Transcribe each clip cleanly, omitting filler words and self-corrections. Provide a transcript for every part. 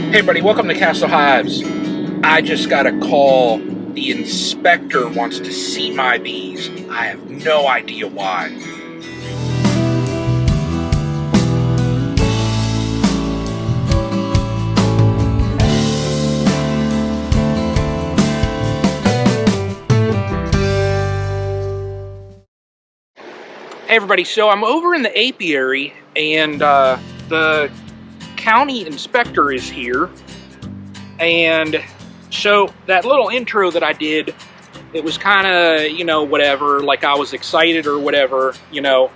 Hey everybody, welcome to Castle Hives. I just got a call. The inspector wants to see my bees. I have no idea why. Hey everybody, so I'm over in the apiary and the county inspector is here, and so that little intro that I did, it was kind of, you know, whatever, like I was excited or whatever, you know,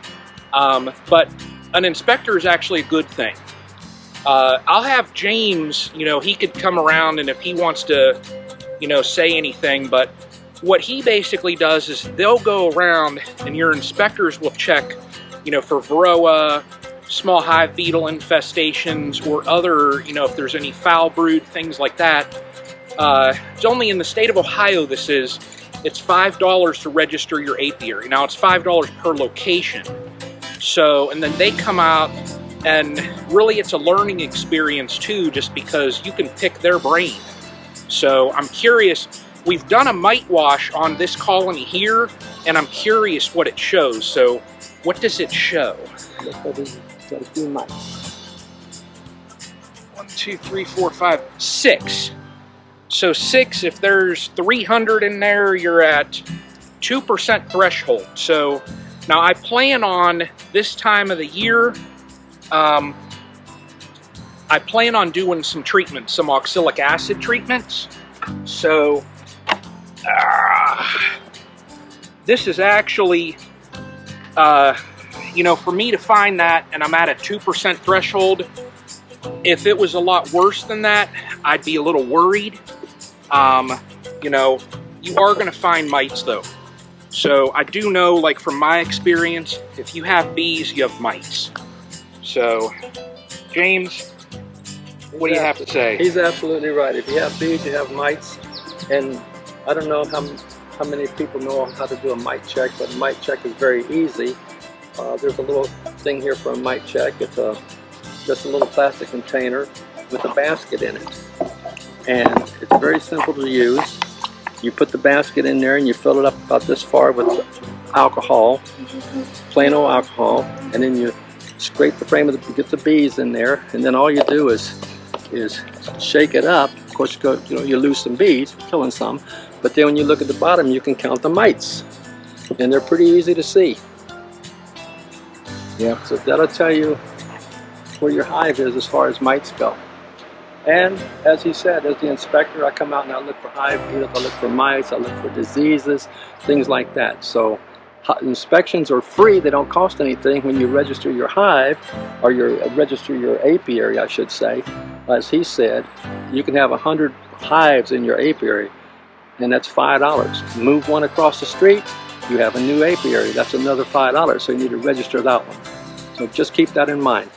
but an inspector is actually a good thing. I'll have James, you know, he could come around and if he wants to, you know, say anything, but what he basically does is they'll go around and your inspectors will check, you know, for Varroa, small hive beetle infestations, or other, you know, if there's any foul brood, things like that. It's only in the state of Ohio this is. It's $5 to register your apiary. Now it's $5 per location. So, and then they come out and really it's a learning experience too, just because you can pick their brain. So I'm curious, we've done a mite wash on this colony here, and I'm curious what it shows. So what does it show? Got a few mites. 1, 2, 3, 4, 5, 6. So 6, if there's 300 in there, you're at 2% threshold. So now I plan on this time of the year, I plan on doing some treatments, some oxalic acid treatments. So this is actually, you know, for me to find that, and I'm at a 2% threshold. If it was a lot worse than that, I'd be a little worried. You know, you are going to find mites though. So I do know, like from my experience, if you have bees, you have mites. So, James, what do you have to say? He's absolutely right. If you have bees, you have mites. And I don't know how many people know how to do a mite check, but a mite check is very easy. There's a little thing here for a mite check. It's just a little plastic container with a basket in it. And it's very simple to use. You put the basket in there and you fill it up about this far with alcohol, plain old alcohol, and then you scrape the frame of get the bees in there, and then all you do is shake it up. Of course, you lose some bees, killing some, but then when you look at the bottom, you can count the mites, and they're pretty easy to see. Yeah, so that'll tell you where your hive is as far as mites go. And as he said, as the inspector, I come out and I look for hive beetles, I look for mites, I look for diseases, things like that. So inspections are free, they don't cost anything when you register your hive, or register your apiary, I should say. As he said, you can have 100 hives in your apiary, and that's $5. Move one across the street, you have a new apiary, that's another $5, so you need to register that one. So just keep that in mind.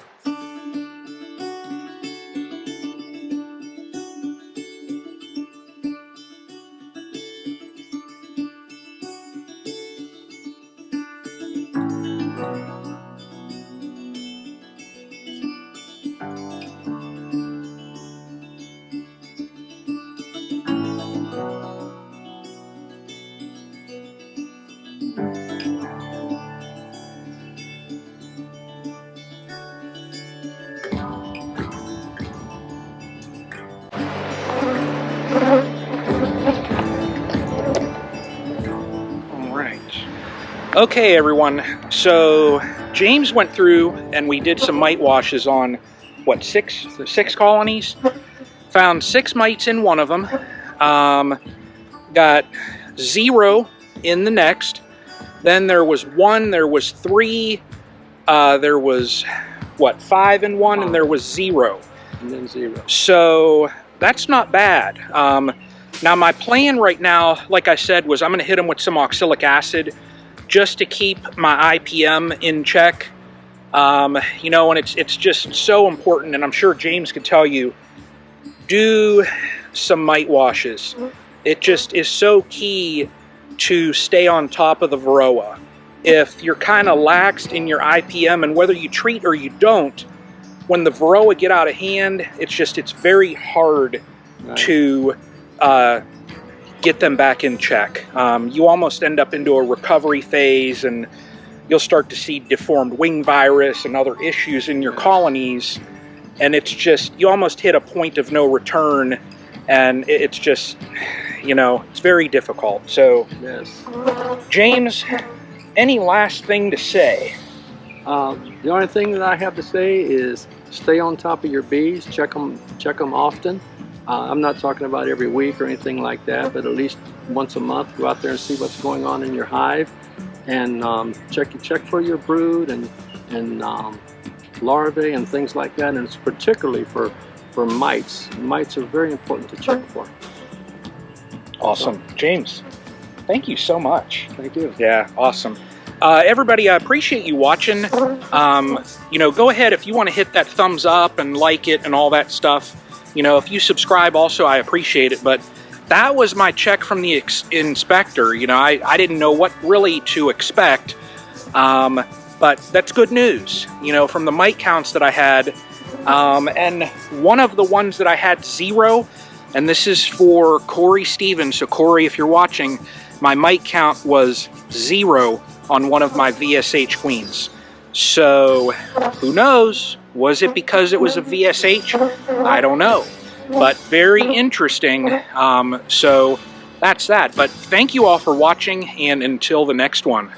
Okay everyone, so James went through and we did some mite washes on, what, six colonies? Found 6 mites in one of them, got 0 in the next, then there was 1, there was 3, there was, what, 5 in one, and there was 0. And then 0. So that's not bad. Now my plan right now, like I said, was I'm going to hit them with some oxalic acid, just to keep my IPM in check. You know, and it's just so important, and I'm sure James could tell you, do some mite washes. It just is so key to stay on top of the Varroa. If you're kind of laxed in your IPM, and whether you treat or you don't, when the Varroa get out of hand, it's very hard to get them back in check. You almost end up into a recovery phase, and you'll start to see deformed wing virus and other issues in your colonies, and it's just, you almost hit a point of no return, and it's just, you know, it's very difficult. So, yes. James, any last thing to say? The only thing that I have to say is stay on top of your bees, check them often. I'm not talking about every week or anything like that, but at least once a month, go out there and see what's going on in your hive, and check for your brood and larvae and things like that. And it's particularly for mites. Mites are very important to check for. Awesome. James, thank you so much. Thank you. Yeah, awesome. Everybody, I appreciate you watching. You know, go ahead if you want to hit that thumbs up and like it and all that stuff. You know, if you subscribe also, I appreciate it. But that was my check from the inspector. You know, I didn't know what really to expect. But that's good news, you know, from the mite counts that I had. And one of the ones that I had 0, and this is for Corey Stevens. So Corey, if you're watching, my mite count was 0 on one of my VSH queens. So who knows? Was it because it was a VSH? I don't know. But very interesting. So that's that. But thank you all for watching, and until the next one.